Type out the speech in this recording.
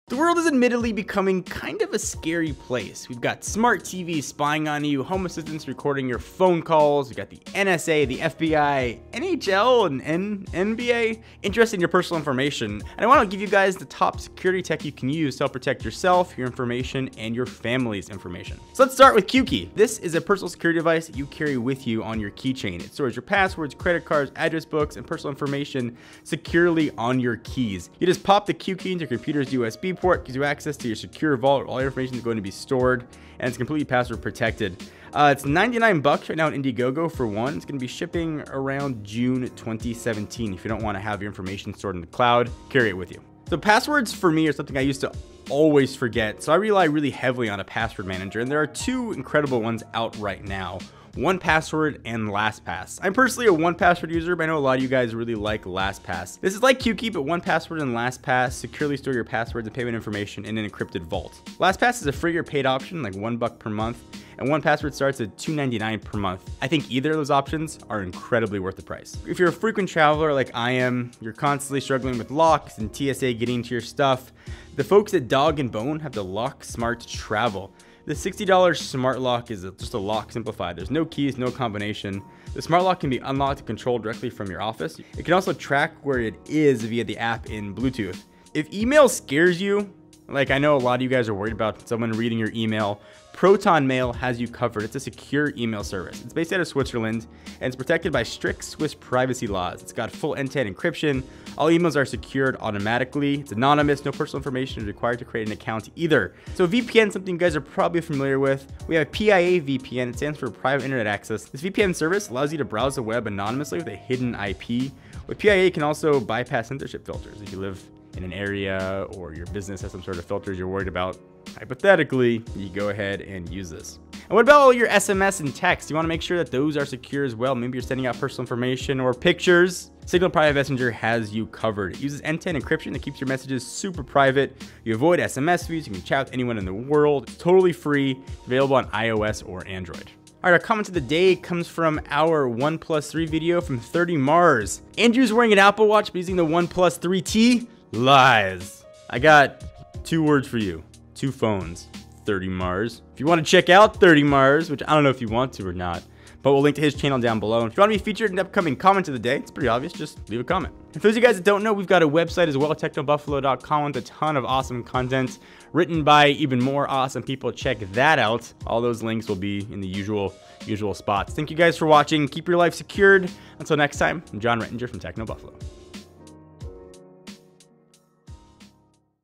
The world is admittedly becoming kind of a scary place. We've got smart TVs spying on you, home assistants recording your phone calls, we've got the NSA, the FBI, NHL, and NBA interested in your personal information. And I want to give you guys the top security tech you can use to help protect yourself, your information, and your family's information. So let's start with QKey. This is a personal security device that you carry with you on your keychain. It stores your passwords, credit cards, address books, and personal information securely on your keys. You just pop the QKey into your computer's USB port, gives you access to your secure vault where all your information is going to be stored, and it's completely password protected. It's $99 right now on Indiegogo for one. It's going to be shipping around June 2017. If you don't want to have your information stored in the cloud, carry it with you. So passwords for me are something I used to always forget, so I rely really heavily on a password manager, and there are two incredible ones out right now. 1Password and LastPass. I'm personally a 1Password user, but I know a lot of you guys really like LastPass. This is like QKey, but 1Password and LastPass securely store your passwords and payment information in an encrypted vault. LastPass is a free or paid option, like $1 per month, and 1Password starts at $2.99 per month. I think either of those options are incredibly worth the price. If you're a frequent traveler like I am, you're constantly struggling with locks and TSA getting to your stuff, the folks at Dog and Bone have the Lock Smart Travel. The $60 smart lock is just a lock simplified. There's no keys, no combination. The smart lock can be unlocked and controlled directly from your office. It can also track where it is via the app in Bluetooth. If email scares you, like I know a lot of you guys are worried about someone reading your email, Proton Mail has you covered. It's a secure email service. It's based out of Switzerland, and it's protected by strict Swiss privacy laws. It's got full end-to-end encryption. All emails are secured automatically. It's anonymous. No personal information is required to create an account either. So VPN, something you guys are probably familiar with. We have PIA VPN. It stands for Private Internet Access. This VPN service allows you to browse the web anonymously with a hidden IP. With PIA, you can also bypass censorship filters. If you live in an area or your business has some sort of filters you're worried about, hypothetically, you go ahead and use this. And what about all your SMS and text? You want to make sure that those are secure as well. Maybe you're sending out personal information or pictures. Signal Private Messenger has you covered. It uses end-to-end encryption that keeps your messages super private. You avoid SMS feeds. You can chat with anyone in the world. It's totally free, available on iOS or Android. All right, our comment of the day comes from our OnePlus 3 video from 30 Mars. Andrew's wearing an Apple Watch but using the OnePlus 3T. Lies. I got two words for you. Two phones. 30 Mars. If you want to check out 30 Mars, which I don't know if you want to or not, but we'll link to his channel down below. And if you want to be featured in the upcoming comment of the day, it's pretty obvious, just leave a comment. And for those of you guys that don't know, we've got a website as well, technobuffalo.com, with a ton of awesome content written by even more awesome people. Check that out. All those links will be in the usual spots. Thank you guys for watching. Keep your life secured. Until next time, I'm John Rettinger from Techno Buffalo.